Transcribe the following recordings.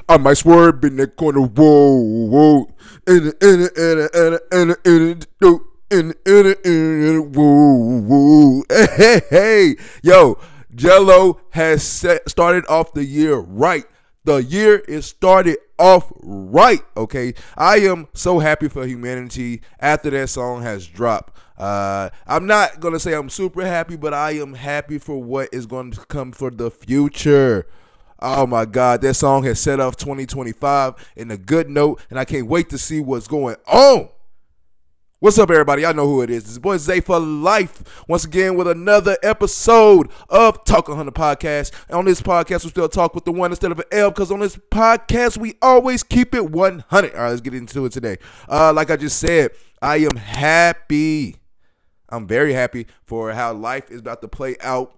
I might swerve in the corner. Whoa, whoa. Whoa, whoa. Hey, hey. Yo, Gelo has started off the year right. The year is started off right, okay? I am so happy for humanity after that song has dropped. I'm not going to say I'm super happy, but I am happy for what is going to come for the future. Oh my God, that song has set off 2025 in a good note, and I can't wait to see what's going on. What's up, everybody? I know who it is. This boy Zay for life. Once again with another episode of Ta1k100 podcast. And on this podcast, we still talk with the one instead of an L, because on this podcast, we always keep it 100. All right, let's get into it today. Like I just said, I am happy. I'm very happy for how life is about to play out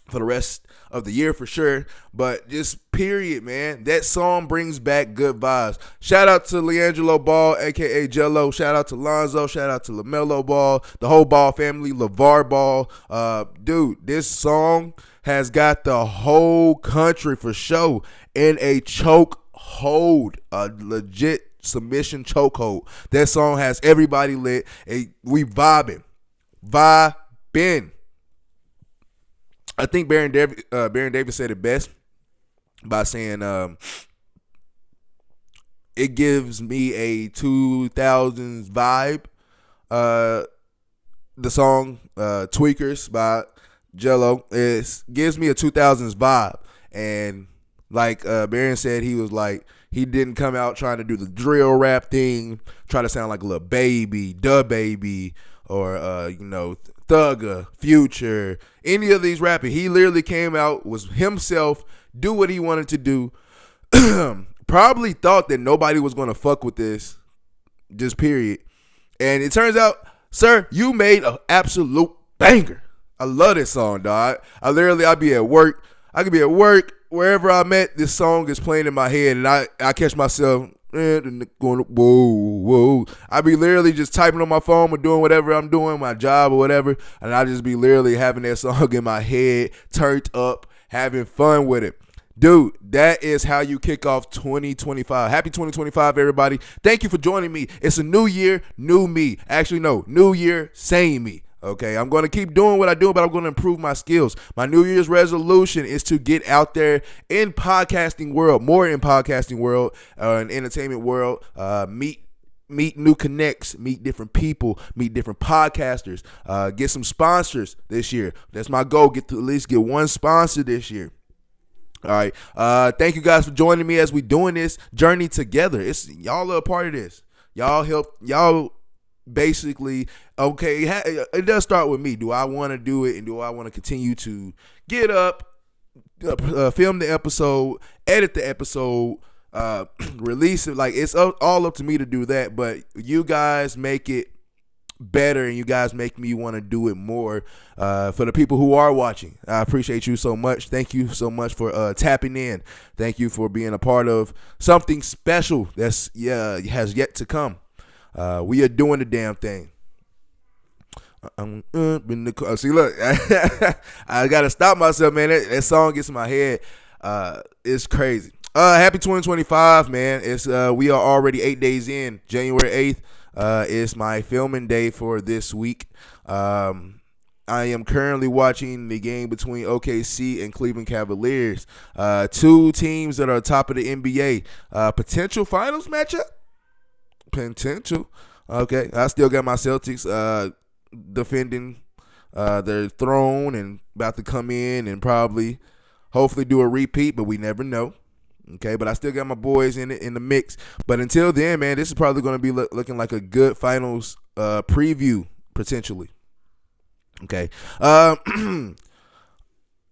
for the rest of the year for sure, but just period, man. That song brings back good vibes. Shout out to Leangelo Ball, aka Gelo. Shout out to Lonzo. Shout out to LaMelo Ball, the whole Ball family, LeVar Ball. Dude, this song has got the whole country for show in a choke hold, a legit submission chokehold. That song has everybody lit. We vibing. I think Baron Davis said it best by saying it gives me a 2000s vibe. The song Tweakers by Gelo gives me a 2000s vibe. And like Baron said, he was like, he didn't come out trying to do the drill rap thing, try to sound like a little baby, Da Baby, or Thugger, Future, any of these rappers. He literally came out, was himself, do what he wanted to do. Probably thought that nobody was going to fuck with this, just period. And it turns out, sir, you made an absolute banger. I love this song, dog. I'll be at work. I could be at work, wherever I'm at, this song is playing in my head, and I catch myself going, whoa. I be literally just typing on my phone or doing whatever I'm doing, my job or whatever, and I just be literally having that song in my head, turned up, having fun with it. Dude, that is how you kick off 2025. Happy 2025, everybody. Thank you for joining me. It's a new year, new me. Actually, no, new year, same me. Okay, I'm going to keep doing what I do, but I'm going to improve my skills. My New Year's resolution is to get out there in podcasting world, more in podcasting world, and entertainment world, meet new connects, meet different people, meet different podcasters, get some sponsors this year. That's my goal, at least get one sponsor this year. All right, thank you guys for joining me as we doing this journey together. Y'all are a part of this. Y'all basically, okay, it does start with me. Do I want to do it, and do I want to continue to get up, film the episode, edit the episode, release it? Like, it's all up to me to do that, but you guys make it better, and you guys make me want to do it more. For the people who are watching, I appreciate you so much. Thank you so much for tapping in. Thank you for being a part of something special that's has yet to come. We are doing the damn thing. See, look, I gotta stop myself, man. That song gets in my head. It's crazy. Happy 2025, man. We are already 8 days in. January 8th is my filming day for this week. I am currently watching the game between OKC and Cleveland Cavaliers. Two teams that are top of the NBA. Potential finals matchup. Potential. Okay, I still got my Celtics defending their throne and about to come in and probably, hopefully, do a repeat, but we never know. Okay, but I still got my boys in the mix. But until then, man, this is probably going to be looking like a good finals preview potentially. Okay.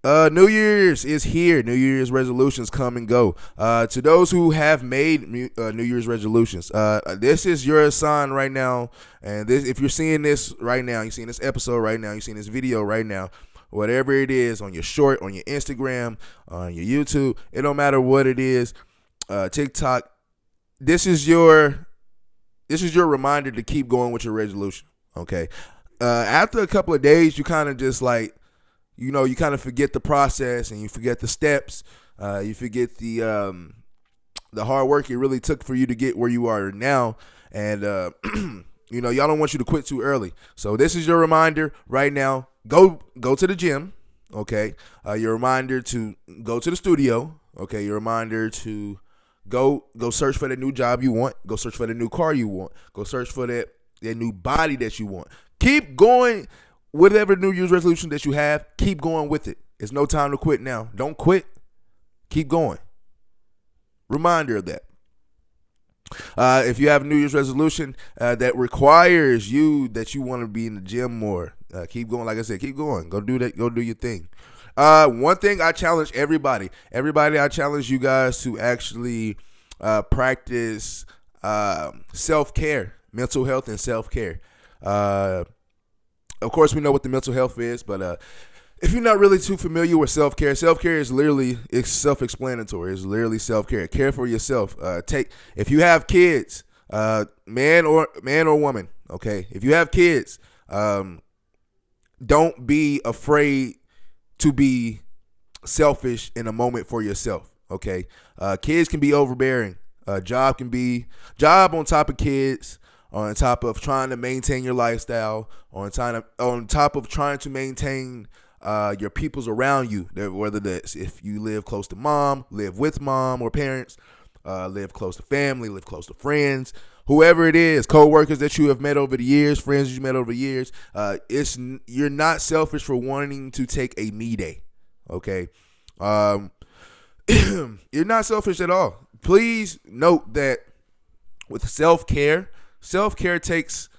New Year's is here. New Year's resolutions come and go. To those who have made New Year's resolutions, this is your sign right now. And if you're seeing this right now, you're seeing this episode right now, you're seeing this video right now, whatever it is, on your short, on your Instagram, on your YouTube, it don't matter what it is, TikTok, this is your reminder to keep going with your resolution. Okay. After a couple of days, you kind of just like, you kind of forget the process and you forget the steps. You forget the the hard work it really took for you to get where you are now. And y'all don't want you to quit too early. So this is your reminder right now. Go to the gym. Okay. Your reminder to go to the studio. Okay. Your reminder to go search for the new job you want. Go search for the new car you want. Go search for that new body that you want. Keep going. Whatever New Year's resolution that you have, keep going with it. It's no time to quit now. Don't quit. Keep going. Reminder of that. If you have a New Year's resolution that requires that you want to be in the gym more, keep going. Like I said, keep going. Go do that. Go do your thing. One thing I challenge everybody. I challenge you guys to actually practice self-care, mental health and self-care. Of course, we know what the mental health is, but if you're not really too familiar with self-care is literally, it's self-explanatory. It's literally self-care. Care for yourself. If you have kids, man or woman, okay? If you have kids, don't be afraid to be selfish in a moment for yourself, okay? Kids can be overbearing. Job on top of kids, on top of trying to maintain your lifestyle, on top of trying to maintain your peoples around you, whether that's if you live close to mom, live with mom or parents, live close to family, live close to friends, whoever it is, co-workers that you have met over the years, friends that you met over the years. You're not selfish for wanting to take a me day, okay? You're not selfish at all. Please note that with self-care takes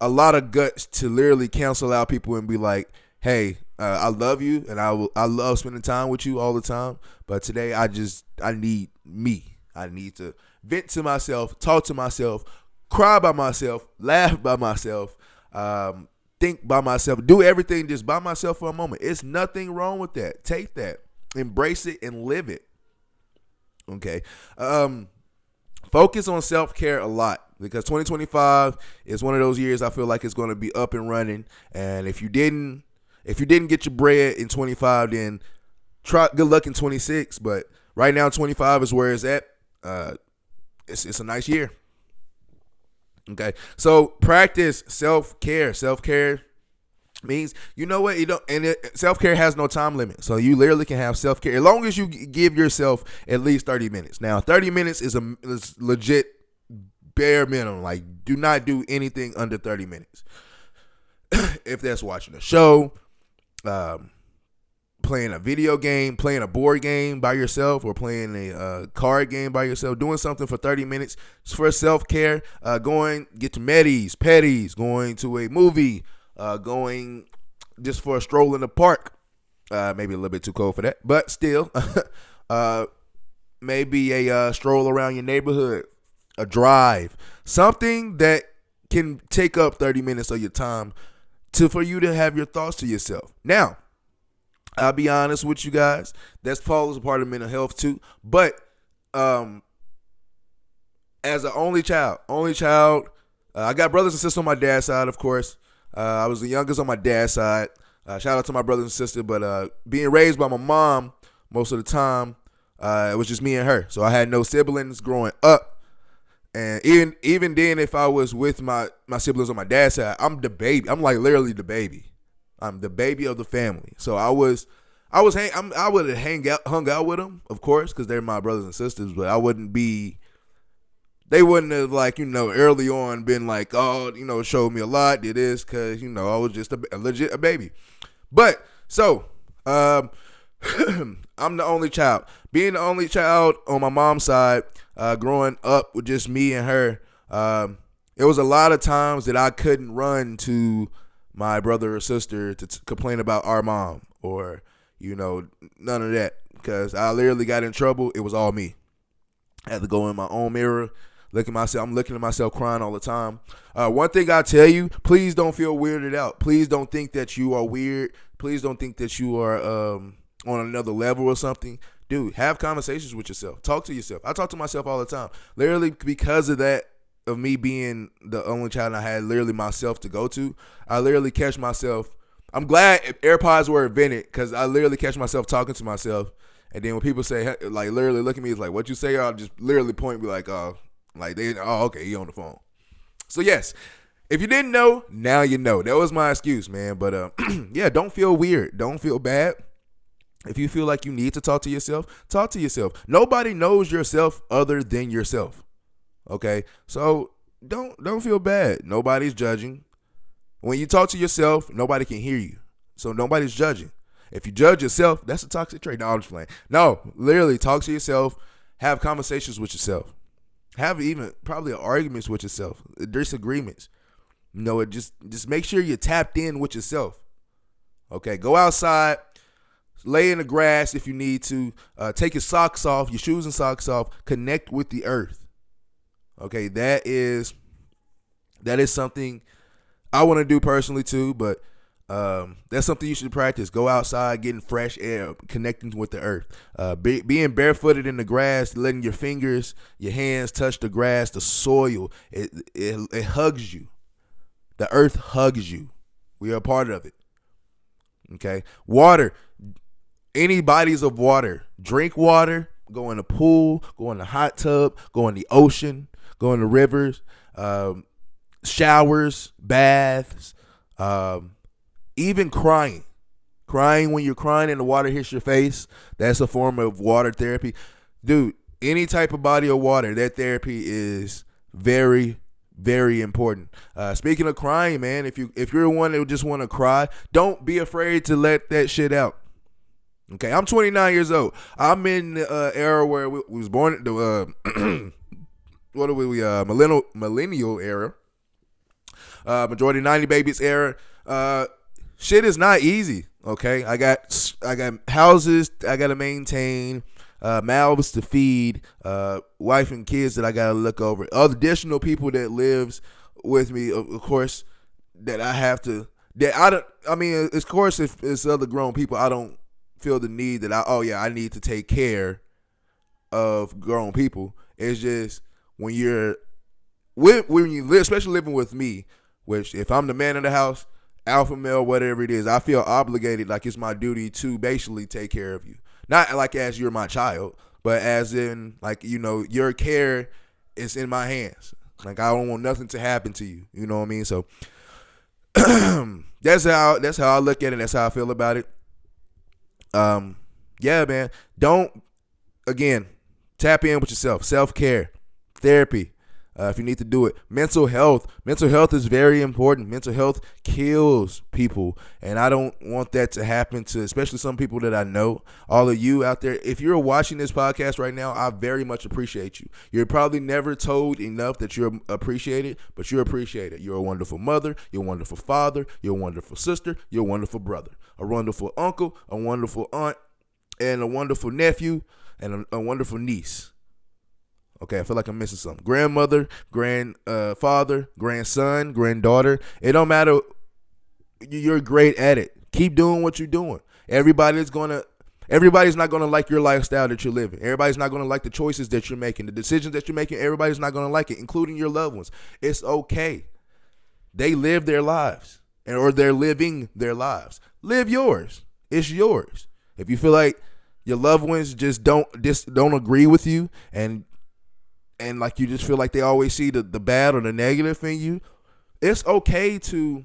a lot of guts to literally cancel out people and be like, hey, I love you and I love spending time with you all the time, but today I need me. I need to vent to myself, talk to myself, cry by myself, laugh by myself, think by myself, do everything just by myself for a moment. It's nothing wrong with that. Take that, embrace it, and live it. Okay. Focus on self-care a lot, because 2025 is one of those years I feel like it's going to be up and running. And if you didn't get your bread in 25, then good luck in 26. But right now, 25 is where it's at. It's a nice year. Okay, so practice self-care. Self-care means, you know what, self-care has no time limit. So you literally can have self-care as long as you give yourself at least 30 minutes. Now, 30 minutes is legit bare minimum. Like, do not do anything under 30 minutes. If that's watching a show, playing a video game, playing a board game by yourself, or playing a card game by yourself, doing something for 30 minutes for self-care, going get to Medis, Petties, going to a movie, going just for a stroll in the park, maybe a little bit too cold for that, but still, maybe a stroll around your neighborhood, a drive, something that can take up 30 minutes of your time for you to have your thoughts to yourself. Now, I'll be honest with you guys, that falls a part of mental health too. But as an only child, I got brothers and sisters on my dad's side, of course. I was the youngest on my dad's side. Shout out to my brothers and sisters. But being raised by my mom most of the time, it was just me and her. So I had no siblings growing up. And even then, if I was with my siblings on my dad's side, I'm the baby. I'm like literally the baby. I'm the baby of the family. So I would have hung out with them, of course, because they're my brothers and sisters. But they wouldn't have, like, early on been like, oh, showed me a lot, did this, because, I was just a legit baby. But so I'm the only child. Being the only child on my mom's side, growing up with just me and her, it was a lot of times that I couldn't run to my brother or sister to complain about our mom or, none of that, because I literally got in trouble. It was all me. I had to go in my own mirror, look at myself. I'm looking at myself crying all the time. One thing I tell you, please don't feel weirded out. Please don't think that you are weird. Please don't think that you are on another level or something. Dude, have conversations with yourself. Talk to yourself. I talk to myself all the time. Literally, because of that, of me being the only child, I had literally myself to go to. I literally catch myself. I'm glad AirPods were invented, because I literally catch myself talking to myself And then when people say, like, literally look at me, it's like, what you say? I'll just literally point, be like, okay, he on the phone. So yes, if you didn't know, now you know. That was my excuse, man. But yeah, don't feel weird. Don't feel bad. If you feel like you need to talk to yourself, talk to yourself. Nobody knows yourself other than yourself. Okay? So don't feel bad. Nobody's judging. When you talk to yourself, nobody can hear you. So nobody's judging. If you judge yourself, that's a toxic trait. No, I'm just playing. No, literally talk to yourself. Have conversations with yourself. Have even probably arguments with yourself. Disagreements. Just make sure you're tapped in with yourself. Okay, go outside. Lay in the grass if you need to. Take your socks off, your shoes and socks off. Connect with the earth. Okay, that is something I want to do personally too, but that's something you should practice. Go outside, getting fresh air, connecting with the earth. Being barefooted in the grass, letting your fingers, your hands touch the grass, the soil. It hugs you. The earth hugs you. We are a part of it. Okay, water. Any bodies of water. Drink water. Go in the pool. Go in the hot tub. Go in the ocean. Go in the rivers. Showers. Baths. Even crying. Crying when you're crying and the water hits your face. That's a form of water therapy. Dude, any type of body of water, that therapy is very, very important. Speaking of crying, man, if you're one that just want to cry, don't be afraid to let that shit out. Okay, I'm 29 years old. I'm in the era where we was born the millennial era, majority 90 babies era. Shit is not easy. Okay, I got houses I gotta maintain, mouths to feed, wife and kids that I gotta look over, other additional people that lives with me, of course, that I have to. That I don't. I mean, of course, if it's other grown people, I don't feel the need that I need to take care of grown people. It's just when you live, especially living with me, which if I'm the man of the house, alpha male, whatever it is, I feel obligated, like it's my duty to basically take care of you. Not like as you're my child, but as in like, your care is in my hands. Like I don't want nothing to happen to you. You know what I mean? So that's how I look at it. That's how I feel about it. Yeah, man. Again, tap in with yourself. Self-care, therapy, if you need to do it. Mental health is very important. Mental health kills people, and I don't want that to happen to especially some people that I know. All of you out there, if you're watching this podcast right now, I very much appreciate you. You're probably never told enough that you're appreciated, but you're appreciated. You're a wonderful mother, you're a wonderful father, you're a wonderful sister, you're a wonderful brother, a wonderful uncle, a wonderful aunt, and a wonderful nephew, and a wonderful niece. Okay, I feel like I'm missing something. Grandmother, grandfather, grandson, granddaughter. It don't matter. You're great at it. Keep doing what you're doing. Everybody's not gonna like your lifestyle that you're living. Everybody's not gonna like the choices that you're making, the decisions that you're making. Everybody's not gonna like it, including your loved ones. It's okay. They live their lives, or they're living their lives. Live yours. It's yours. If you feel like your loved ones just don't agree with you, and like you just feel like they always see the bad or the negative in you, it's okay to,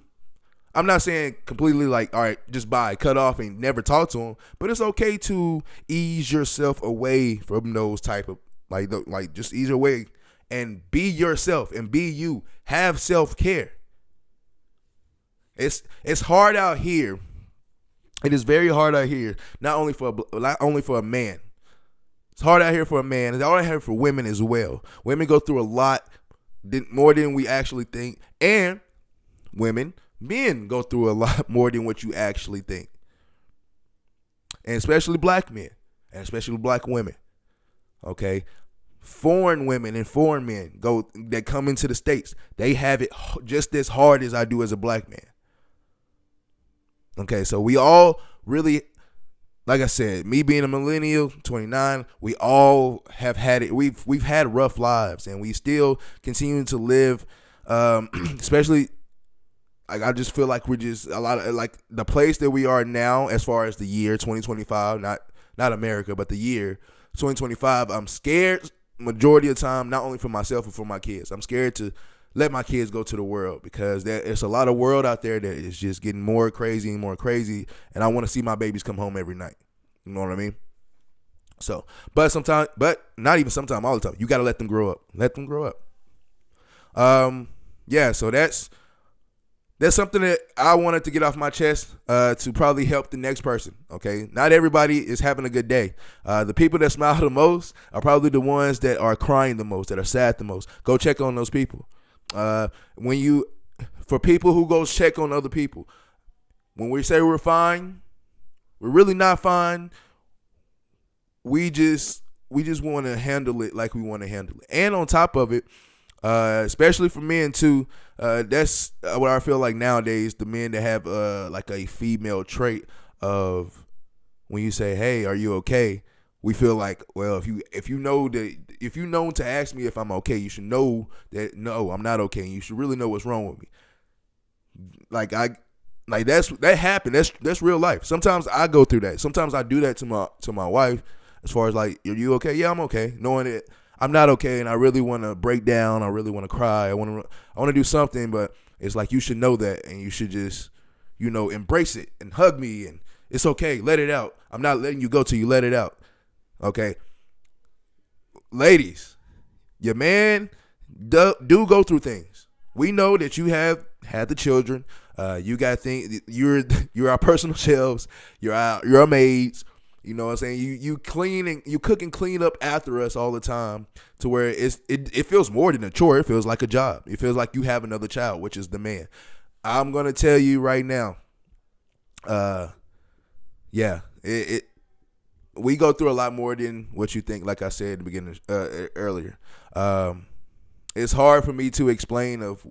I'm not saying completely like, all right, just cut off and never talk to them, but it's okay to ease yourself away from those type of, like just ease away and be yourself and be you. Have self-care. It's hard out here. It is very hard out here, not only for a man. It's hard out here for a man. It's hard out here for women as well. Women go through a lot, more than we actually think. And men go through a lot more than what you actually think. And especially black men, and especially black women. Okay? Foreign women and foreign men that come into the States, they have it just as hard as I do as a black man. Okay, so we all really, like I said, me being a millennial, 29, we all have had it. We've had rough lives, and we still continue to live. Especially, like I just feel like we're just a lot of like the place that we are now, as far as the year 2025, not America, but the year 2025, I'm scared majority of the time, not only for myself but for my kids. I'm scared to let my kids go to the world because there's a lot of world out there that is just getting more crazy and more crazy, and I want to see my babies come home every night. You know what I mean? So, but not even sometimes, all the time. You got to let them grow up. Let them grow up. Yeah, so that's something that I wanted to get off my chest to probably help the next person, okay? Not everybody is having a good day. The people that smile the most are probably the ones that are crying the most, that are sad the most. Go check on those people. For people who go check on other people, when we say we're fine, we're really not fine. We just want to handle it like we want to handle it. And on top of it, especially for men too, that's what I feel like nowadays, the men that have like a female trait of when you say, hey, are you okay? We feel like, well, if you know to ask me if I'm okay, you should know that no, I'm not okay, and you should really know what's wrong with me. That happened. That's real life. Sometimes I go through that. Sometimes I do that to my wife, as far as like, are you okay? Yeah, I'm okay. Knowing that I'm not okay, and I really want to break down. I really want to cry. I want to do something, but it's like you should know that, and you should just, embrace it and hug me, and it's okay. Let it out. I'm not letting you go till you let it out. Okay, ladies, your man do go through things. We know that you have had the children. You got things. You're our personal shelves. You're our maids. You know what I'm saying? You clean and you cook and clean up after us all the time, to where it feels more than a chore. It feels like a job. It feels like you have another child, which is the man. I'm gonna tell you right now. We go through a lot more than what you think. Like I said at the beginning earlier, it's hard for me to explain of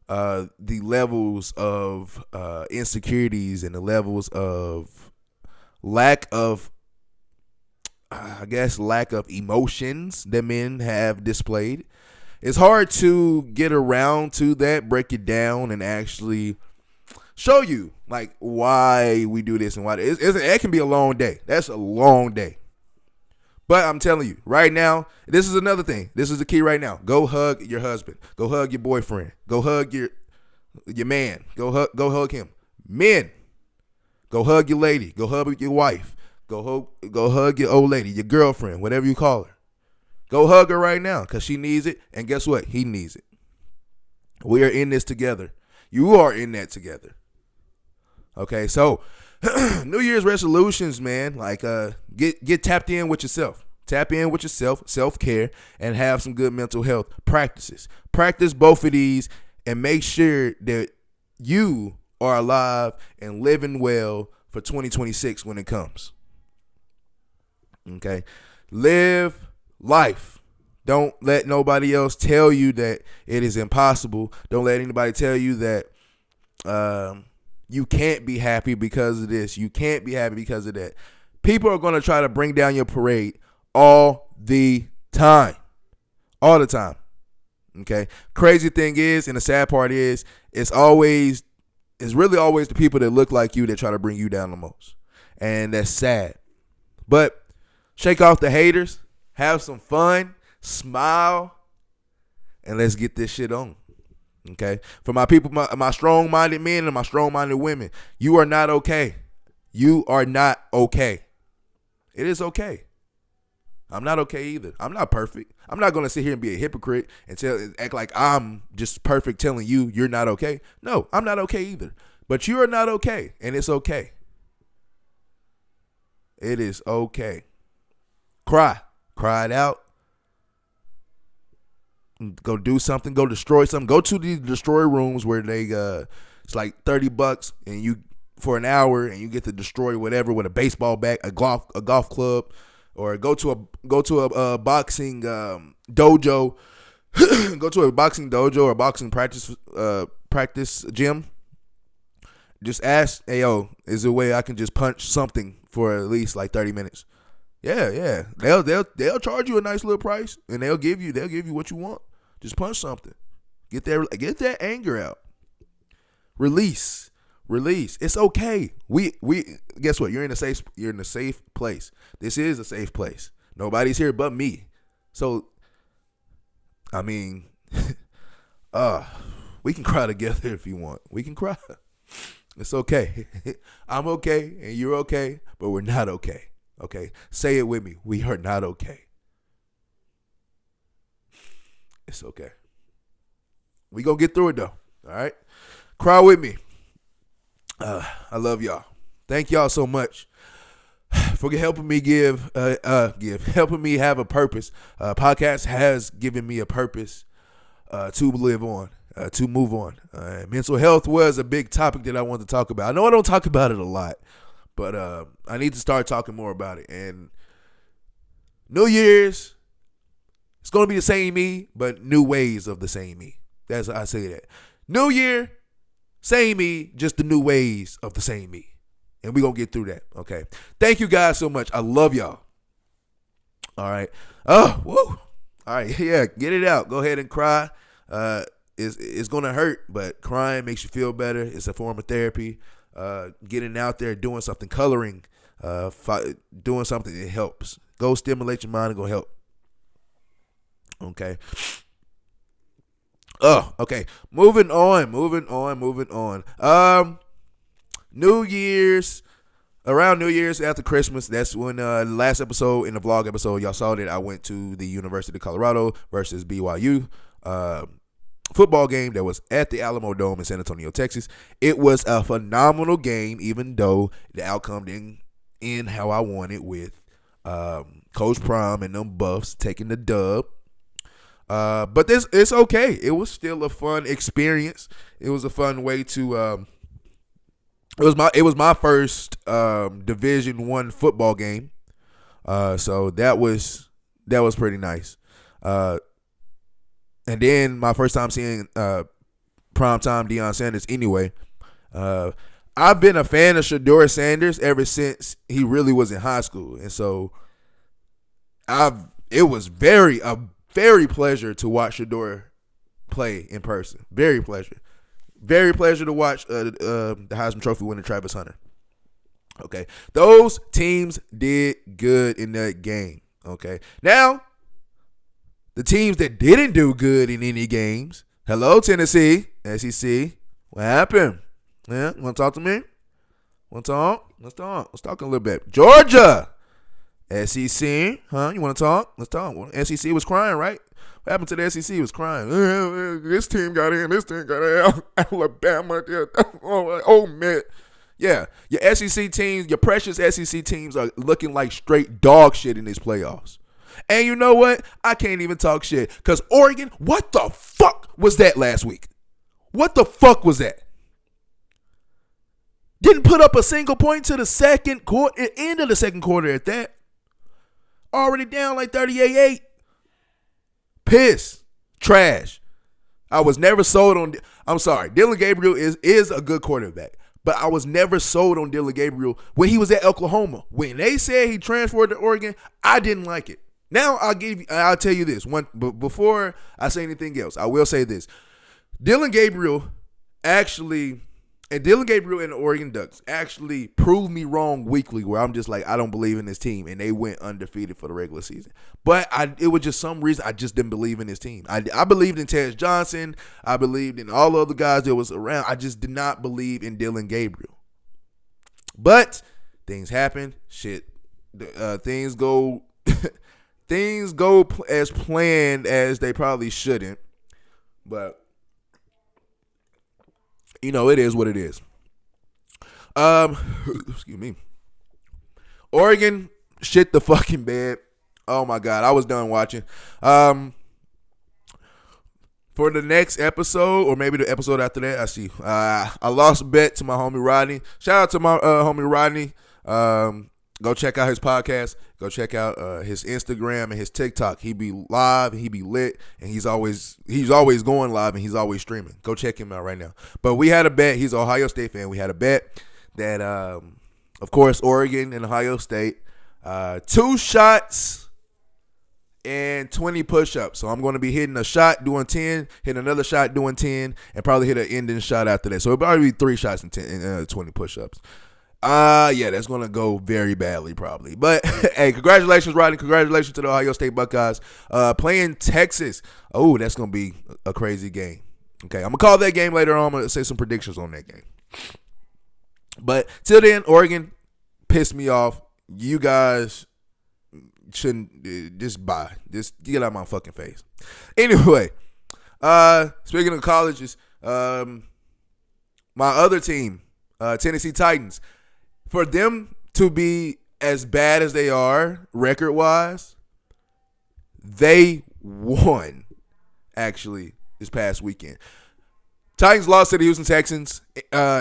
the levels of insecurities and the levels of lack of emotions that men have displayed. It's hard to get around to that, break it down, and actually show you like why we do this and why it can be a long day. That's a long day. But I'm telling you right now, this is another thing. This is the key right now. Go hug your husband. Go hug your boyfriend. Go hug your man. Go hug him. Men, go hug your lady. Go hug your wife. Go hug your old lady, your girlfriend, whatever you call her. Go hug her right now, because she needs it. And guess what? He needs it. We are in this together. You are in that together. Okay, so New Year's resolutions, man. Like, get tapped in with yourself. Tap in with yourself, self-care, and have some good mental health practices. Practice both of these and make sure that you are alive and living well for 2026 when it comes. Okay? Live life. Don't let nobody else tell you that it is impossible. Don't let anybody tell you that you can't be happy because of this. You can't be happy because of that. People are going to try to bring down your parade all the time. All the time. Okay? Crazy thing is, and the sad part is, it's really always the people that look like you that try to bring you down the most. And that's sad. But shake off the haters. Have some fun. Smile. And let's get this shit on. Okay? For my people, my strong-minded men and my strong-minded women, you are not okay. You are not okay. It is okay. I'm not okay either. I'm not perfect. I'm not going to sit here and be a hypocrite and act like I'm just perfect telling you you're not okay. No, I'm not okay either. But you are not okay, and it's okay. It is okay. Cry. Cry it out. Go do something. Go destroy something. Go to the destroy rooms where they it's like $30 and you for an hour, and you get to destroy whatever with a baseball bat, a golf club, or go to a boxing dojo. Go to a boxing dojo or boxing practice gym. Just ask, hey yo, is there a way I can just punch something for at least like 30 minutes? Yeah. They'll charge you a nice little price, and they'll give you what you want. Just punch something. Get that anger out. Release Release. It's okay. We guess what? You're in a safe place. This is a safe place. Nobody's here but me. So I mean, we can cry together if you want. We can cry. It's okay. I'm okay and you're okay, but we're not okay. Okay? Say it with me. We are not okay. It's okay. We gonna get through it though. All right? Cry with me. I love y'all. Thank y'all so much for helping me helping me have a purpose. Podcast has given me a purpose to live on, to move on. Mental health was a big topic that I wanted to talk about. I know I don't talk about it a lot, but I need to start talking more about it. And New Year's, it's going to be the same me, but new ways of the same me. That's how I say that. New Year, same me, just the new ways of the same me. And we're going to get through that, okay? Thank you guys so much. I love y'all. All right. Oh, whoa. All right, yeah, get it out. Go ahead and cry. It's going to hurt, but crying makes you feel better. It's a form of therapy. Getting out there, doing something, coloring, doing something, it helps. Go stimulate your mind and go help. Okay. Oh, okay. Moving on. New Year's, around New Year's after Christmas, that's when last episode, in the vlog episode, y'all saw that I went to the University of Colorado versus BYU football game that was at the Alamo Dome in San Antonio, Texas. It was a phenomenal game, even though the outcome didn't end how I wanted, with Coach Prime and them Buffs taking the dub. But it's okay. It was still a fun experience. It was a fun way to it was my first Division I football game. So that was pretty nice. And then my first time seeing primetime Deion Sanders anyway. I've been a fan of Shedeur Sanders ever since he really was in high school. And so it was a very pleasure to watch Shedeur play in person. Very pleasure. Very pleasure to watch the Heisman Trophy winner Travis Hunter. Okay. Those teams did good in that game. Okay. Now, the teams that didn't do good in any games. Hello, Tennessee, SEC. What happened? Yeah, want to talk to me? Want to talk? Let's talk. Let's talk a little bit. Georgia, SEC. Huh? You want to talk? Let's talk. Well, SEC was crying, right? What happened to the SEC? Was crying. This team got in. This team got out. Alabama. Oh, man. Yeah, your SEC teams, your precious SEC teams are looking like straight dog shit in these playoffs. And you know what? I can't even talk shit. Because Oregon, what the fuck was that last week? What the fuck was that? Didn't put up a single point to the second quarter, end of the second quarter at that. Already down like 38-8. Piss. Trash. I was never sold on, I'm sorry, Dylan Gabriel is a good quarterback. But I was never sold on Dylan Gabriel when he was at Oklahoma. When they said he transferred to Oregon, I didn't like it. Now I'll tell you this. But before I say anything else, I will say this. Dylan Gabriel and the Oregon Ducks actually proved me wrong weekly, where I'm just like, I don't believe in this team, and they went undefeated for the regular season. But it was just some reason I just didn't believe in this team. I believed in Tej Johnson. I believed in all the other guys that was around. I just did not believe in Dylan Gabriel. But things happen. Shit, things go. Things go as planned as they probably shouldn't. But it is what it is. Excuse me. Oregon shit the fucking bed. Oh my God, I was done watching. For the next episode, or maybe the episode after that, I see. I lost a bet to my homie Rodney. Shout out to my homie Rodney. Go check out his podcast. Go check out his Instagram and his TikTok. He be live and he be lit, and he's always going live and he's always streaming. Go check him out right now. But we had a bet. He's an Ohio State fan. We had a bet that, of course, Oregon and Ohio State, 2 shots and 20 push-ups. So I'm going to be hitting a shot, doing 10, hitting another shot, doing 10, and probably hit an ending shot after that. So it'll probably be 3 shots and 20 push-ups. Yeah, that's going to go very badly probably. But, hey, congratulations, Rodney. Congratulations to the Ohio State Buckeyes. Playing Texas. Oh, that's going to be a crazy game. Okay, I'm going to call that game later on. I'm going to say some predictions on that game. But till then, Oregon pissed me off. You guys shouldn't just buy. Just get out of my fucking face. Anyway, speaking of colleges, my other team, Tennessee Titans, for them to be as bad as they are record-wise, they won, actually, this past weekend. Titans lost to the Houston Texans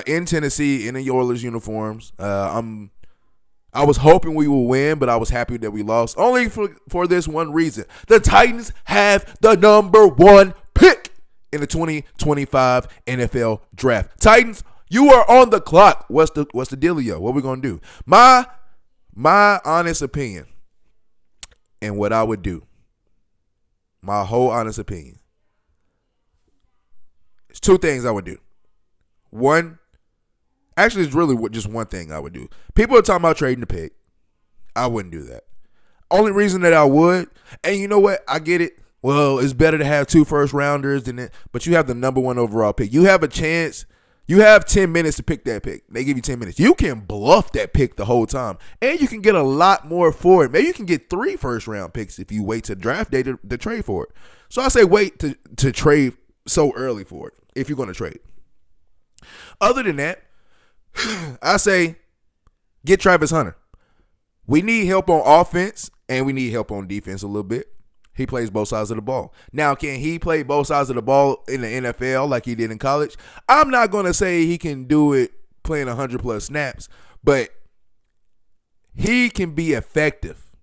in Tennessee in the Oilers uniforms. I was hoping we would win, but I was happy that we lost. Only for this one reason. The Titans have the number 1 pick in the 2025 NFL Draft. Titans, you are on the clock. What's the dealio? What we going to do? My honest opinion and what I would do, my whole honest opinion, it's 2 things I would do. One, actually, it's really just one thing I would do. People are talking about trading the pick. I wouldn't do that. Only reason that I would, and you know what? I get it. Well, it's better to have 2 first-rounders than that, but you have the number 1 overall pick. You have a chance. You have 10 minutes to pick that pick. They give you 10 minutes. You can bluff that pick the whole time, and you can get a lot more for it. Maybe you can get 3 first-round picks if you wait to draft day to trade for it. So I say wait to trade so early for it if you're going to trade. Other than that, I say get Travis Hunter. We need help on offense, and we need help on defense a little bit. He plays both sides of the ball. Now, can he play both sides of the ball in the NFL like he did in college? I'm not going to say he can do it playing 100-plus snaps, but he can be effective,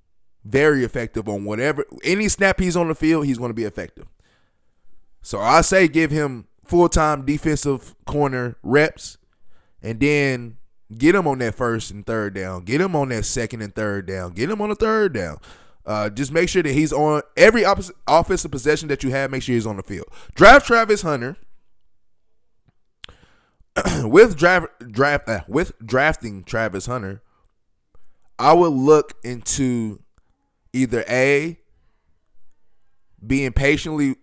very effective on whatever. Any snap he's on the field, he's going to be effective. So I say give him full-time defensive corner reps, and then get him on that 1st and 3rd down. Get him on that 2nd and 3rd down. Get him on the 3rd down. Just make sure that he's on every offensive possession that you have. Make sure he's on the field. Draft Travis Hunter. with drafting Travis Hunter, I would look into either A, waiting patiently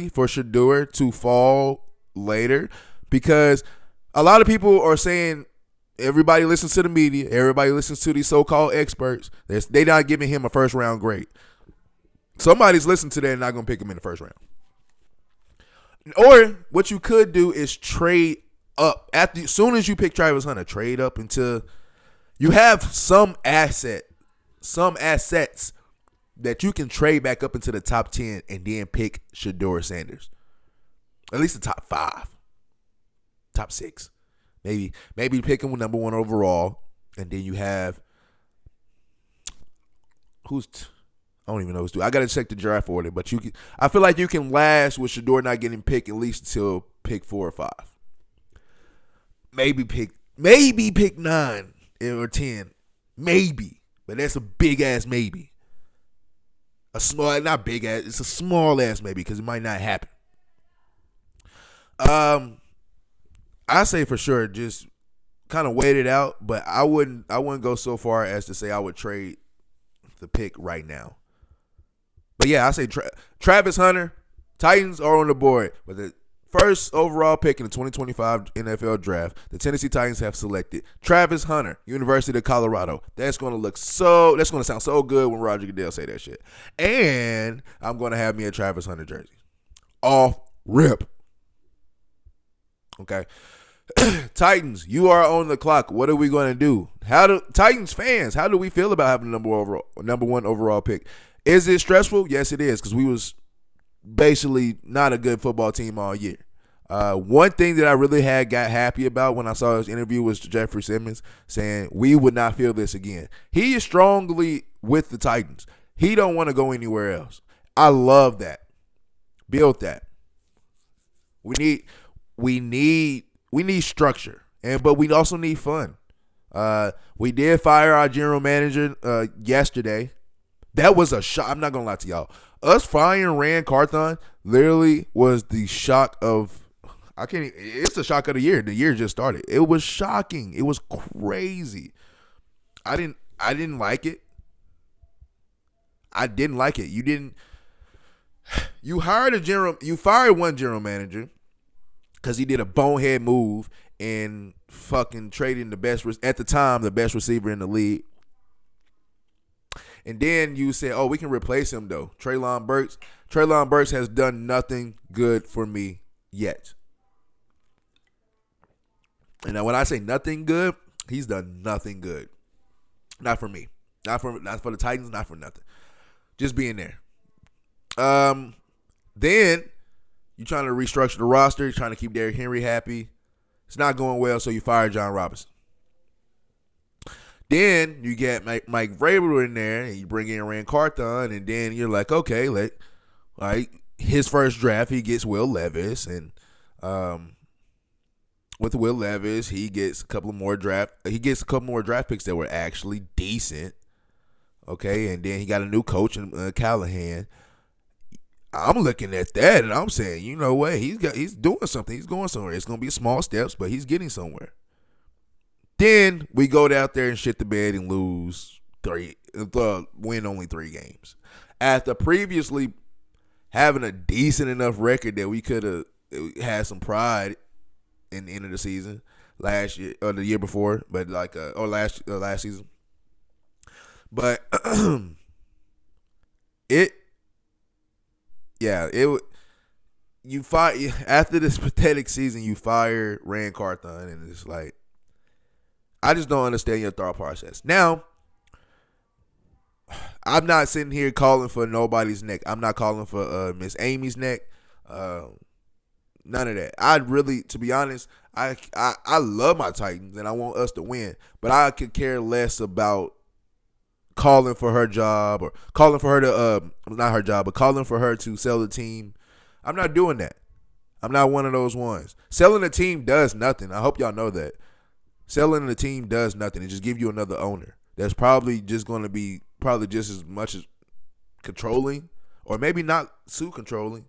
for Shedeur to fall later, because a lot of people are saying everybody listens to the media, everybody listens to these so-called experts. They're not giving him a first-round grade. Somebody's listening to that and not going to pick him in the first round. Or what you could do is trade up. As soon as you pick Travis Hunter, trade up until you have some assets that you can trade back up into the top 10 and then pick Shedeur Sanders. At least the top 5. Top 6. Maybe pick him with number 1 overall, and then you have I don't even know who's doing. I got to check the draft order, but I feel like you can last with Shedeur not getting picked at least until pick 4 or 5. Maybe pick 9 or 10. Maybe. But that's a big ass maybe. Not big ass, it's a small ass maybe, because it might not happen. I say for sure just kind of wait it out, but I wouldn't go so far as to say I would trade the pick right now. But yeah, I say Travis Hunter, Titans are on the board. But the first overall pick in the 2025 NFL Draft, the Tennessee Titans have selected Travis Hunter, University of Colorado. That's going to sound so good when Roger Goodell say that shit. And I'm going to have me a Travis Hunter jersey. Off rip. Okay. Titans, you are on the clock. What are we going to do? Titans fans, how do we feel about having number 1 overall pick? Is it stressful? Yes, it is, because we was basically not a good football team all year. One thing that I really got happy about when I saw his interview was Jeffrey Simmons saying we would not feel this again. He is strongly with the Titans. He don't want to go anywhere else. I love that. Build that. We need structure, but we also need fun. We did fire our general manager yesterday, That was a shock. I'm not gonna lie to y'all. Us firing Rand Carthon literally was the shock of. I can't. It's the shock of the year. The year just started. It was shocking. It was crazy. I didn't like it. I didn't like it. You didn't. You fired one general manager because he did a bonehead move and fucking trading the best at the time the best receiver in the league. And then you said, "Oh, we can replace him though." Treylon Burks. Treylon Burks has done nothing good for me yet. And now when I say nothing good, he's done nothing good. Not for me. Not for the Titans. Not for nothing. Just being there. Then you're trying to restructure the roster. You're trying to keep Derrick Henry happy. It's not going well, so you fire John Robinson. Then you get Mike Vrabel in there, and you bring in Rand Carthon, and then you're like, okay, his first draft, he gets Will Levis, and with Will Levis, he gets a couple more draft picks that were actually decent. Okay, and then he got a new coach in Callahan. I'm looking at that, and I'm saying, you know what, he's doing something. He's going somewhere. It's gonna be small steps, but he's getting somewhere. Then we go out there and shit the bed and win only 3 games. After previously having a decent enough record that we could have had some pride in the end of the season last year or the year before, but last season. But after this pathetic season, you fire Rand Carthon, and it's like, I just don't understand your thought process. Now, I'm not sitting here calling for nobody's neck. I'm not calling for Miss Amy's neck. None of that. I really, to be honest, I love my Titans and I want us to win, but I could care less about calling for her job or calling for her to not her job, but calling for her to sell the team. I'm not doing that. I'm not one of those ones. Selling the team does nothing. I hope y'all know that. Selling the team does nothing. It just gives you another owner that's probably just going to be just as much as controlling, or maybe not too controlling,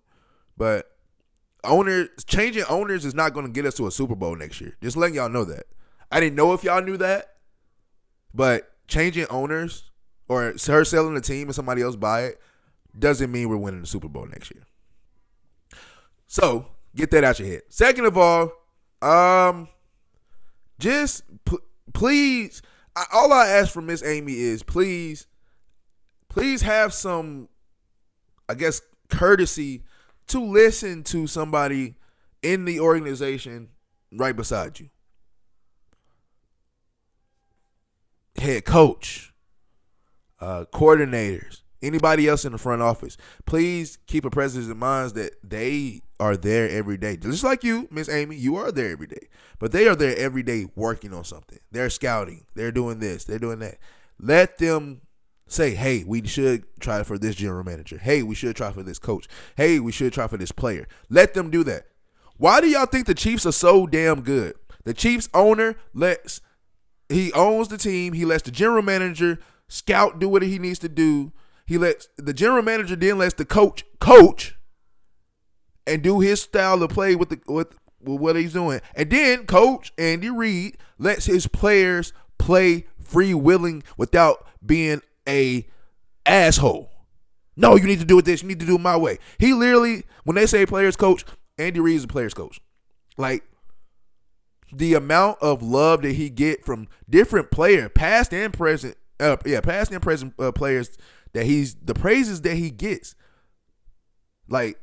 but changing owners is not going to get us to a Super Bowl next year. Just letting y'all know that. I didn't know if y'all knew that, but changing owners or her selling the team and somebody else buy it doesn't mean we're winning the Super Bowl next year. So get that out your head. Second of all, please, all I ask from Miss Amy is please have some, I guess, courtesy to listen to somebody in the organization right beside you. Head coach, coordinators, anybody else in the front office. Please keep a presence in mind that they are there every day. Just like you, Miss Amy, you are there every day. But they are there every day working on something. They're scouting. They're doing this. They're doing that. Let them say, hey, we should try for this general manager. Hey, we should try for this coach. Hey, we should try for this player. Let them do that. Why do y'all think the Chiefs are so damn good? The Chiefs owner he owns the team. He lets the general manager scout, do what he needs to do. He lets the general manager then lets the coach and do his style of play with what he's doing. And then Coach Andy Reid lets his players play free-willing without being a asshole. No, you need to do it this. You need to do it my way. He literally, when they say players coach, Andy Reid is a players coach. Like, the amount of love that he get from different players, past and present players, the praises that he gets. Like,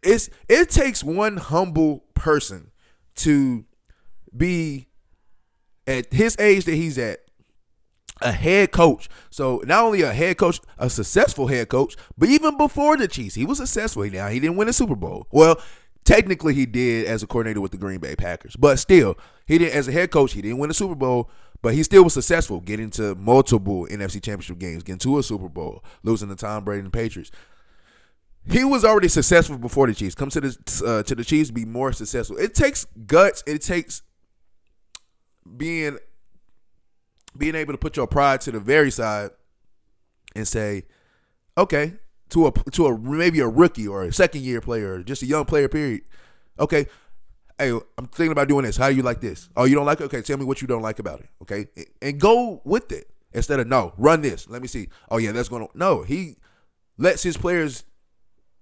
it takes one humble person to be at his age that he's at, a head coach. So not only a head coach, a successful head coach, but even before the Chiefs, he was successful. Now he didn't win a Super Bowl. Well, technically he did as a coordinator with the Green Bay Packers, but still, he didn't as a head coach. He didn't win a Super Bowl, but he still was successful, getting to multiple NFC Championship games, getting to a Super Bowl, losing to Tom Brady and the Patriots. He was already successful before the Chiefs. Come to the Chiefs to be more successful. It takes guts. It takes being able to put your pride to the very side and say, okay, to a maybe a rookie or a second year player or just a young player, period. Okay, hey, I'm thinking about doing this. How do you like this? Oh, you don't like it? Okay, tell me what you don't like about it. Okay, and go with it instead of no, run this. Let me see. Oh yeah, that's going to no. He lets his players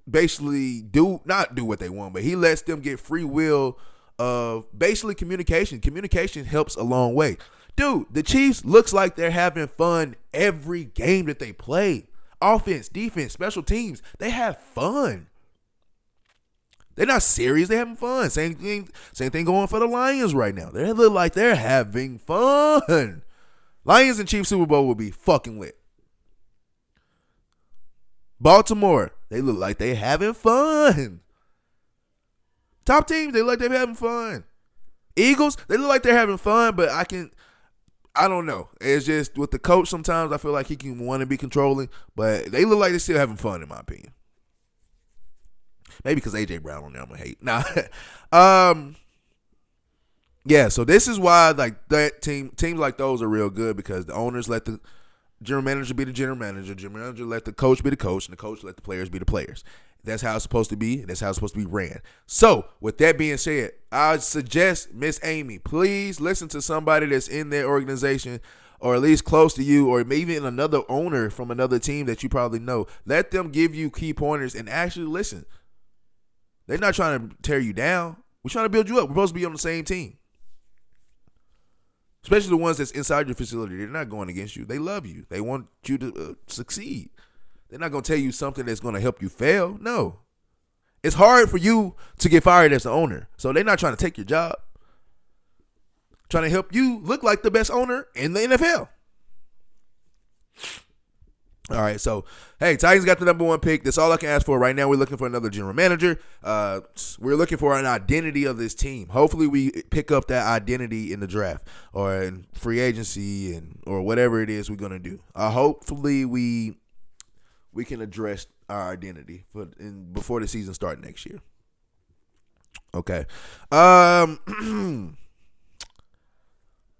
basically not do what they want, but he lets them get free will of basically communication. Communication helps a long way. Dude, the Chiefs looks like they're having fun every game that they play. Offense, defense, special teams, they have fun. They're not serious. They're having fun. Same thing going for the Lions right now. They look like they're having fun. Lions and Chiefs Super Bowl will be fucking lit. Baltimore, they look like they're having fun. Top teams, they look like they're having fun. Eagles, they look like they're having fun, but I don't know. It's just with the coach sometimes I feel like he can want to be controlling, but they look like they're still having fun in my opinion. Maybe because A.J. Brown on there I'm going to hate. Nah. Yeah, so this is why like that teams like those are real good because the owners let the general manager be the general manager. General manager let the coach be the coach, and the coach let the players be the players. That's how it's supposed to be, and that's how it's supposed to be ran. So, with that being said, I suggest Miss Amy, please listen to somebody that's in their organization or at least close to you or maybe even another owner from another team that you probably know. Let them give you key pointers and actually listen. They're not trying to tear you down. We're trying to build you up. We're supposed to be on the same team. Especially the ones that's inside your facility. They're not going against you. They love you. They want you to succeed. They're not going to tell you something that's going to help you fail. No. It's hard for you to get fired as the owner. So they're not trying to take your job. Trying to help you look like the best owner in the NFL. All right, so, hey, Titans got the number one pick. That's all I can ask for right now. We're looking for another general manager. We're looking for an identity of this team. Hopefully we pick up that identity in the draft or in free agency or whatever it is we're going to do. Hopefully we can address our identity before the season starts next year. Okay.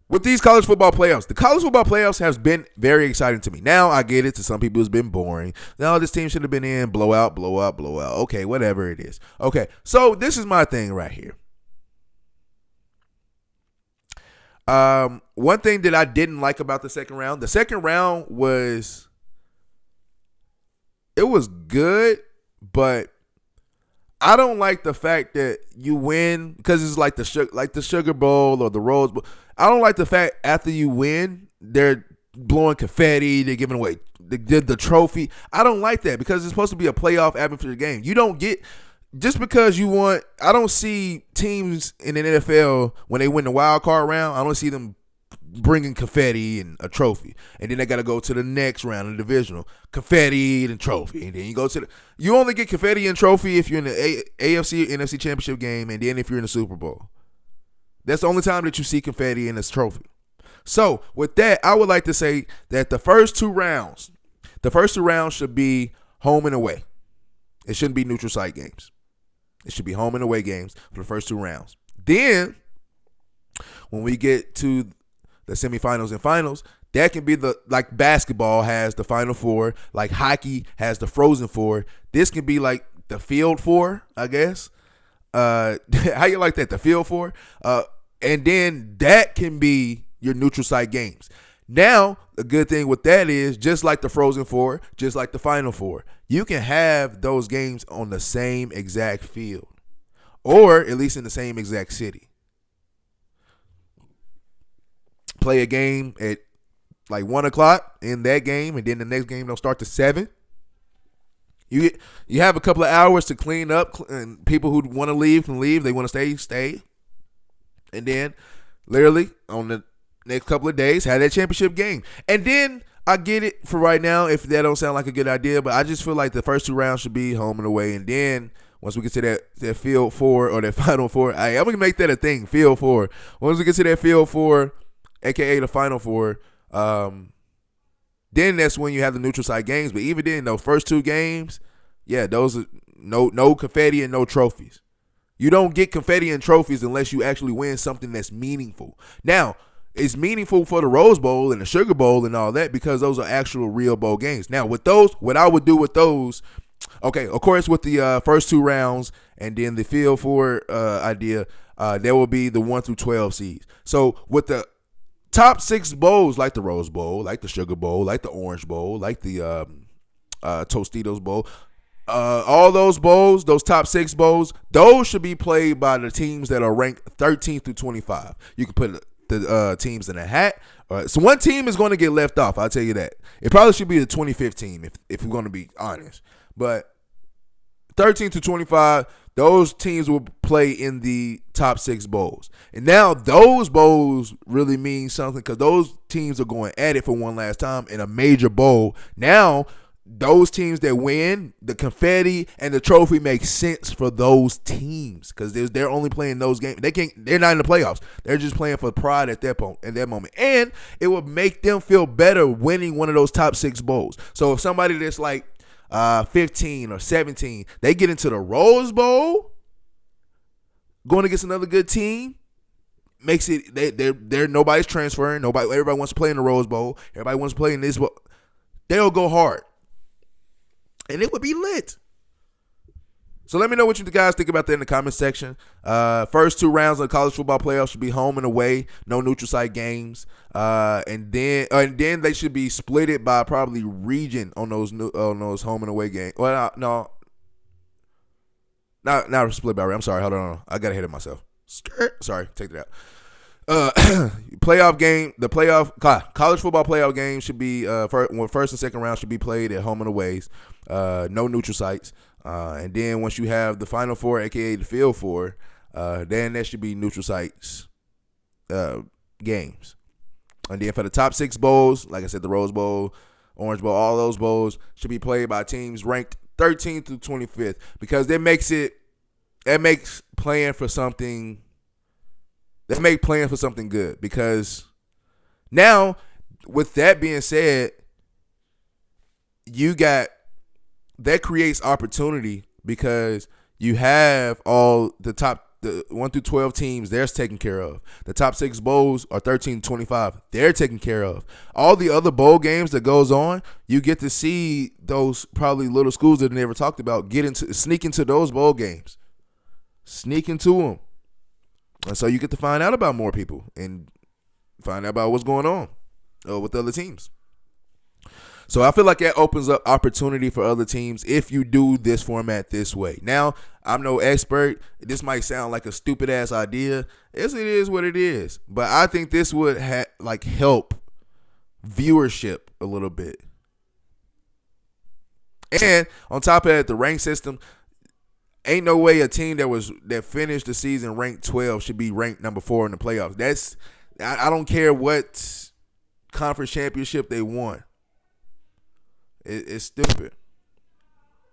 With these college football playoffs, the college football playoffs has been very exciting to me. Now, I get it. To some people, it's been boring. Now, this team should have been in. Blowout, blowout, blowout. Okay, whatever it is. Okay, so this is my thing right here. One thing that I didn't like about the second round was it was good, but I don't like the fact that you win because it's like the Sugar Bowl or the Rose Bowl. I don't like the fact after you win, they're blowing confetti, they're giving away the trophy. I don't like that because it's supposed to be a playoff atmosphere game. You don't get just because you want. I don't see teams in the NFL when they win the wild card round. I don't see them bringing confetti and a trophy, and then they got to go to the next round of the divisional, confetti and trophy, and then you only get confetti and trophy if you're in the AFC or NFC championship game, and then if you're in the Super Bowl. That's the only time that you see confetti and this trophy. So with that, I would like to say that the first two rounds should be home and away. It shouldn't be neutral site games. It should be home and away games for the first two rounds. Then when we get to the semifinals and finals, that can be like basketball has the Final Four, like hockey has the Frozen Four. This can be like the Field Four, I guess. How you like that? The Field Four? And then that can be your neutral site games. Now, the good thing with that is, just like the Frozen Four, just like the Final Four, you can have those games on the same exact field, or at least in the same exact city. Play a game at like 1:00 in that game, and then the next game don't start to 7. You have a couple of hours to clean up, and people who want to leave can leave. They want to stay. And then, literally, on the next couple of days, have that championship game. And then, I get it for right now, if that don't sound like a good idea, but I just feel like the first two rounds should be home and away. And then, once we get to that Field Four or that Final Four, I'm going to make that a thing, Field Four. Once we get to that Field Four, a.k.a. the Final Four, then that's when you have the neutral site games. But even then, those first two games, yeah, those are no confetti and no trophies. You don't get confetti and trophies unless you actually win something that's meaningful. Now, it's meaningful for the Rose Bowl and the Sugar Bowl and all that because those are actual real bowl games. Now, with those, what I would do with those, okay, of course, with the first 2 rounds and then the field for idea, there will be the 1 through 12 seeds. So with the top 6 bowls, like the Rose Bowl, like the Sugar Bowl, like the Orange Bowl, like the Tostitos Bowl, all those bowls, those top 6 bowls, those should be played by the teams that are ranked 13th through 25. You can put the teams in a hat. So one team is going to get left off. I'll tell you that. It probably should be the 25th if we're going to be honest. But 13 to 25, those teams will play in the top 6 bowls. And now those bowls really mean something because those teams are going at it for one last time in a major bowl. Now, those teams that win, the confetti and the trophy makes sense for those teams because they're only playing those games. They're not in the playoffs. They're just playing for pride at that moment. And it would make them feel better winning one of those top 6 bowls. So if somebody that's like 15 or 17, they get into the Rose Bowl, going against another good team, makes it they're nobody's transferring. Everybody wants to play in the Rose Bowl. Everybody wants to play in this bowl. They'll go hard. And it would be lit. So let me know what you guys think about that in the comment section. First 2 rounds of the college football playoffs should be home and away, no neutral site games, and then they should be splitted by probably region on those home and away games. Well, no, not split by. I'm sorry, hold on, I got ahead of myself. Sorry, take that out. Playoff game, the college football playoff game should be first and second round should be played at home and aways, no neutral sites, and then once you have the Final Four, aka the Field Four, then that should be neutral sites games, and then for the top 6 bowls, like I said, the Rose Bowl, Orange Bowl, all those bowls should be played by teams ranked 13th through 25th because that makes playing for something. They make plans for something good because now, with that being said, that creates opportunity because you have all the 1 through 12 teams, they're taken care of. The top 6 bowls are 13 to 25, they're taken care of. All the other bowl games that goes on, you get to see those probably little schools that they never talked about sneak into those bowl games, sneak into them. And so you get to find out about more people and find out about what's going on with other teams. So I feel like that opens up opportunity for other teams if you do this format this way. Now, I'm no expert. This might sound like a stupid ass idea. Yes, it is what it is. But I think this would help viewership a little bit. And on top of that, the rank system. Ain't no way a team that finished the season ranked 12 should be ranked number 4 in the playoffs. I don't care what conference championship they won. It's stupid.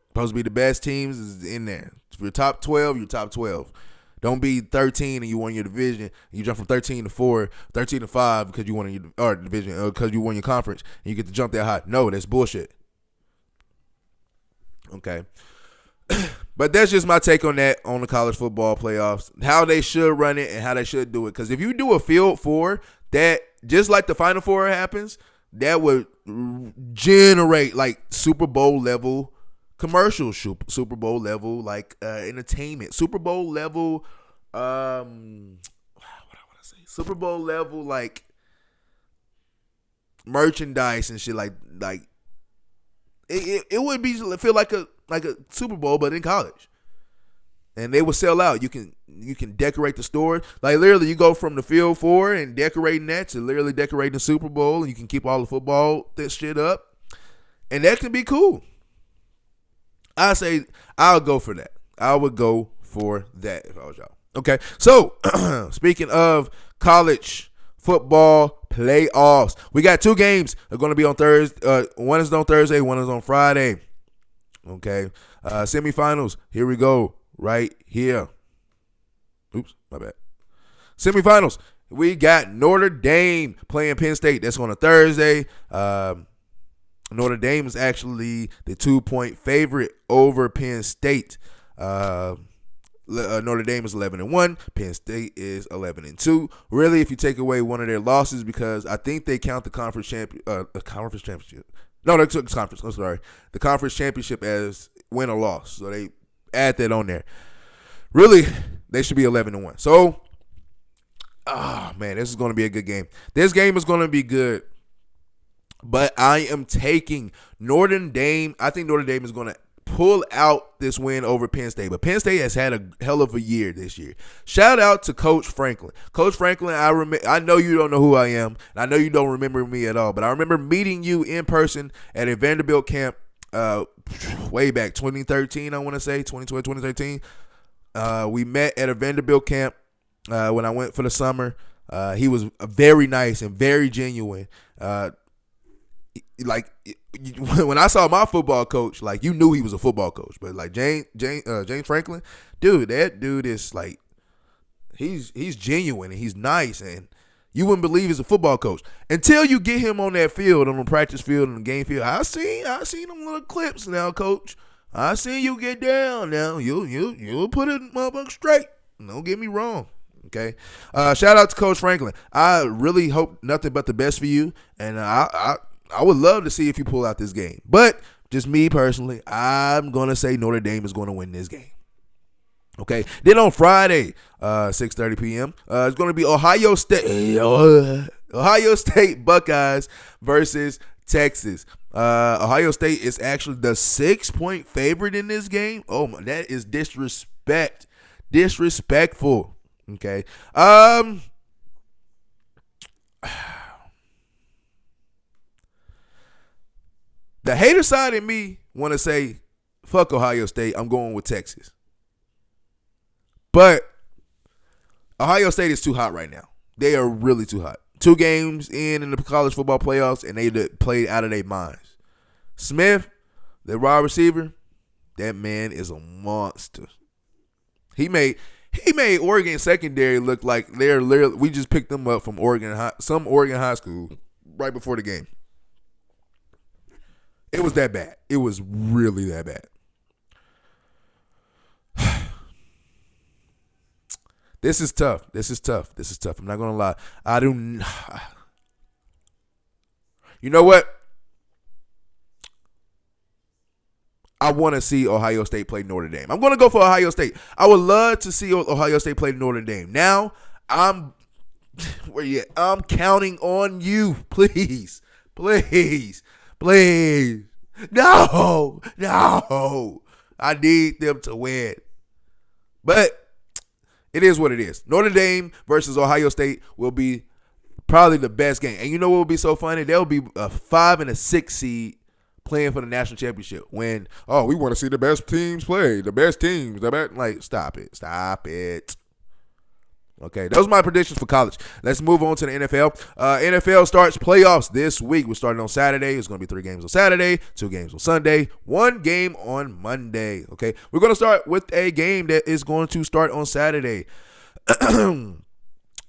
Supposed to be the best teams is in there. If you're top 12, you're top 12. Don't be 13 and you won your division. You jump from 13 to 4, 13 to 5 because you won your division because you won your conference and you get to jump that high. No, that's bullshit. Okay. But that's just my take on that, on the college football playoffs, how they should run it and how they should do it. Because if you do a Field 4, that just like the Final Four happens, that would generate like Super Bowl level commercials, Super Bowl level like entertainment, Super Bowl level, what I want to say, Super Bowl level like merchandise and shit like it would feel like a Super Bowl, but in college, and they will sell out. You can decorate the store, like literally. You go from the Field 4 and decorating that to literally decorating the Super Bowl, and you can keep all the football that shit up, and that can be cool. I say I'll go for that. I would go for that if I was y'all. Okay, so speaking of college football playoffs, we got 2 games. They're going to be on Thursday. One is on Thursday. One is on Friday. Okay, semifinals. Here we go. Right here. Oops, my bad. Semifinals. We got Notre Dame playing Penn State. That's on a Thursday. Notre Dame is actually the 2-point favorite over Penn State. Notre Dame is 11-1. Penn State is 11-2. Really, if you take away one of their losses, because I think they count the conference championship. No, they took conference. I'm sorry, the conference championship as win or loss. So they add that on there. Really, they should be 11-1. So, man, this is going to be a good game. This game is going to be good. But I am taking Notre Dame. I think Notre Dame is going to pull out this win over Penn State. But Penn State has had a hell of a year this year. Shout out to Coach Franklin. Coach Franklin, I know you don't know who I am, and I know you don't remember me at all, but I remember meeting you in person at a Vanderbilt camp way back, 2013, I want to say, 2012, 2013. We met at a Vanderbilt camp when I went for the summer. He was very nice and very genuine. Like when I saw my football coach, like you knew he was a football coach, but like James Franklin, dude, that dude is like he's genuine and he's nice, and you wouldn't believe he's a football coach until you get him on that field, on the practice field, on the game field. I seen them little clips now, coach. I seen you get down now. You'll put it motherfucker straight. Don't get me wrong. Okay. Shout out to Coach Franklin. I really hope nothing but the best for you, and I would love to see if you pull out this game. But just me personally, I'm going to say Notre Dame is going to win this game. Okay. Then on Friday, 6:30 p.m., it's going to be Ohio State Buckeyes versus Texas. Ohio State is actually the 6-point favorite in this game. Oh, my, that is disrespectful. Okay. The hater side in me want to say, fuck Ohio State, I'm going with Texas. But Ohio State is too hot right now. They are really too hot. 2 games in the college football playoffs, and they played out of their minds. Smith, the wide receiver, that man is a monster. He made Oregon secondary look like they're literally, we just picked them up from some Oregon high school right before the game. It was that bad. It was really that bad. This is tough. I'm not going to lie. You know what? I want to see Ohio State play Notre Dame. I'm going to go for Ohio State. I would love to see Ohio State play Notre Dame. Now, where you at? I'm counting on you. Please. No. I need them to win. But it is what it is. Notre Dame versus Ohio State will be probably the best game. And you know what will be so funny? There'll be a 5 and a 6 seed playing for the national championship. When, we want to see the best teams play. The best teams. Stop it. Okay, those are my predictions for college. Let's move on to the NFL. NFL starts playoffs this week. We're starting on Saturday. It's going to be 3 games on Saturday, 2 games on Sunday, 1 game on Monday. Okay, we're going to start with a game that is going to start on Saturday.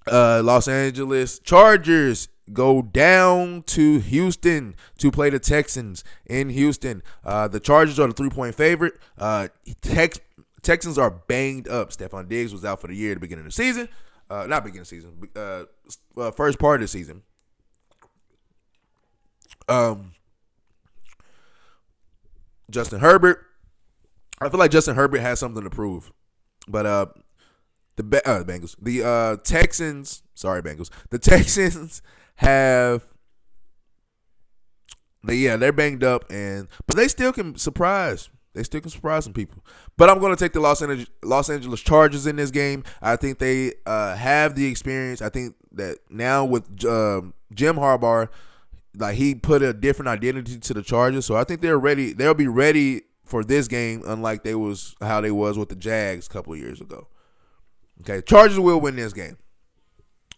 Los Angeles Chargers go down to Houston to play the Texans in Houston. The Chargers are the 3-point favorite. Texans are banged up. Stephon Diggs was out for the year at the beginning of the season. Not beginning of the season. First part of the season. Justin Herbert. I feel like Justin Herbert has something to prove. But the Bengals. The Texans. Sorry, Bengals. The Texans have. They're banged up, but they still can surprise. They still can surprise some people. But I'm going to take the Los Angeles Chargers in this game. I think they have the experience. I think that now with Jim Harbaugh, like he put a different identity to the Chargers. So I think they're ready. They'll be ready for this game, unlike how they was with the Jags a couple of years ago. Okay, Chargers will win this game.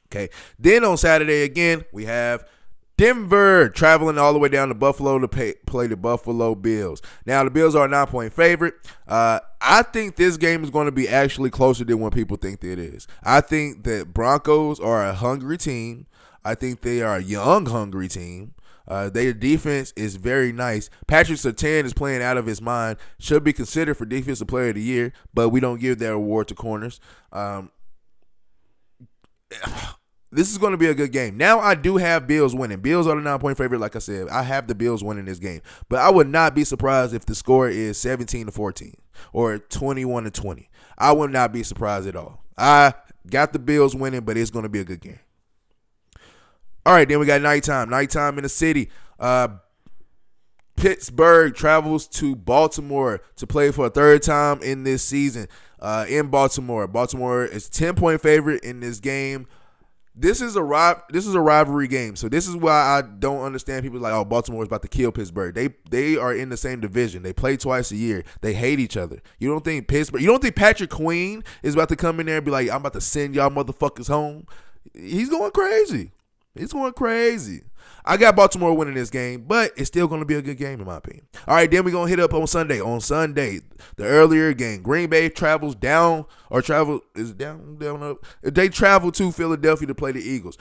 Okay, then on Saturday again, we have Denver traveling all the way down to Buffalo to play the Buffalo Bills. Now, the Bills are a 9-point favorite. I think this game is going to be actually closer than what people think it is. I think that Broncos are a hungry team. I think they are a young, hungry team. Their defense is very nice. Patrick Surtain is playing out of his mind. Should be considered for Defensive Player of the Year, but we don't give that award to corners. This is going to be a good game. Now, I do have Bills winning. Bills are the 9-point favorite, like I said. I have the Bills winning this game. But I would not be surprised if the score is 17-14 or 21-20. I would not be surprised at all. I got the Bills winning, but it's going to be a good game. All right, then we got nighttime. Nighttime in the city. Pittsburgh travels to Baltimore to play for a third time in this season in Baltimore. Baltimore is 10-point favorite in this game. This is a rivalry game, so this is why I don't understand people like, oh, Baltimore is about to kill Pittsburgh. They are in the same division. They play twice a year. They hate each other. You don't think Patrick Queen is about to come in there and be like, I'm about to send y'all motherfuckers home? He's going crazy. I got Baltimore winning this game, but it's still going to be a good game in my opinion. All right, then we're going to hit up on Sunday. On Sunday, the earlier game, Green Bay travels down or travel is down up. They travel to Philadelphia to play the Eagles.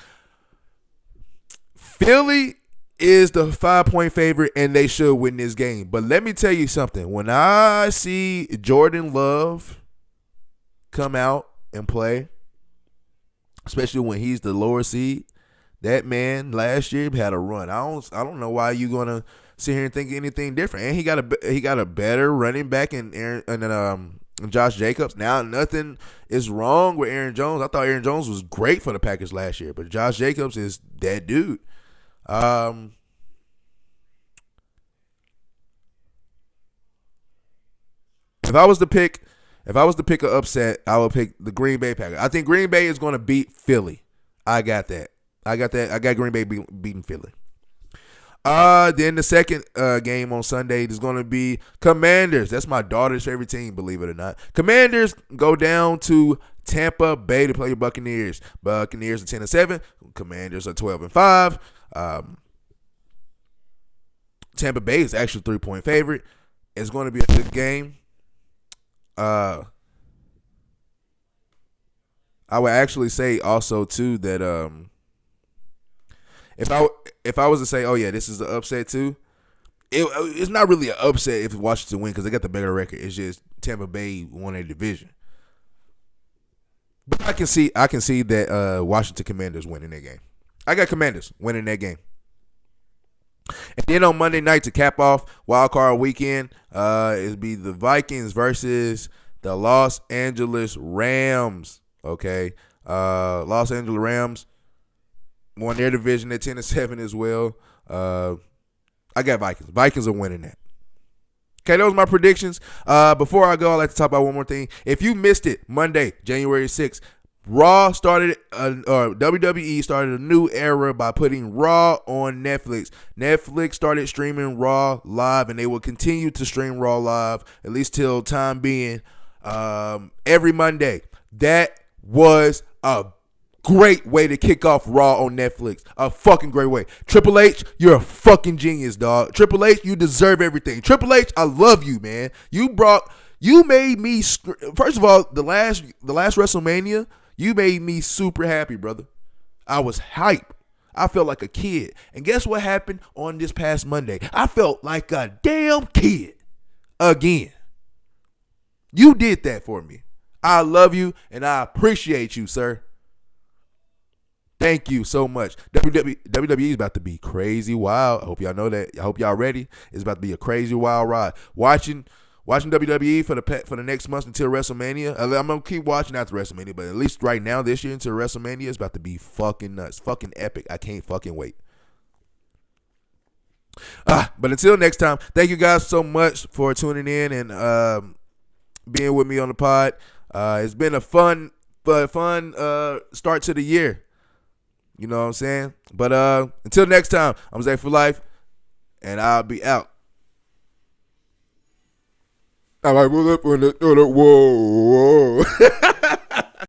Philly is the 5-point favorite, and they should win this game. But let me tell you something. When I see Jordan Love come out and play, especially when he's the lower seed, that man last year had a run. I don't know why you gonna sit here and think anything different. And he got a better running back in Josh Jacobs. Now nothing is wrong with Aaron Jones. I thought Aaron Jones was great for the Packers last year, but Josh Jacobs is that dude. If I was to pick an upset, I would pick the Green Bay Packers. I think Green Bay is going to beat Philly. I got that. I got Green Bay beating Philly. Then the second game on Sunday is going to be Commanders. That's my daughter's favorite team, believe it or not. Commanders go down to Tampa Bay to play the Buccaneers. Buccaneers are 10-7. Commanders are 12-5. Tampa Bay is actually 3-point favorite. It's going to be a good game. I would actually say also too that if I was to say, oh yeah, this is an upset too, it's not really an upset if Washington win because they got the better record. It's just Tampa Bay won a division. But I can see that Washington Commanders winning that game. I got Commanders winning that game. And then on Monday night to cap off Wild Card Weekend, it'll be the Vikings versus the Los Angeles Rams. Okay, Los Angeles Rams won their division at 10-7 as well. I got Vikings. Vikings are winning that. Okay, those are my predictions. Before I go, I'd like to talk about one more thing. If you missed it, Monday, January 6th, Raw started, or WWE started a new era by putting Raw on Netflix. Netflix started streaming Raw live, and they will continue to stream Raw live, at least till time being, every Monday. That was a great way to kick off Raw on Netflix. A fucking great way. Triple H, you're a fucking genius, dog. Triple H, you deserve everything. Triple H, I love you, man. You made me, first of all, the last WrestleMania, you made me super happy, brother. I was hype. I felt like a kid. And guess what happened on this past Monday? I felt like a damn kid again. You did that for me. I love you and I appreciate you, sir. Thank you so much. WWE is about to be crazy wild. I hope y'all know that. I hope y'all ready. It's about to be a crazy wild ride. Watching WWE for the next month until WrestleMania. I'm gonna keep watching after WrestleMania, but at least right now this year until WrestleMania is about to be fucking nuts, fucking epic. I can't fucking wait. But until next time, thank you guys so much for tuning in and being with me on the pod. It's been a fun start to the year. You know what I'm saying? But until next time, I'm Zay for Life, and I'll be out. I like, whoa.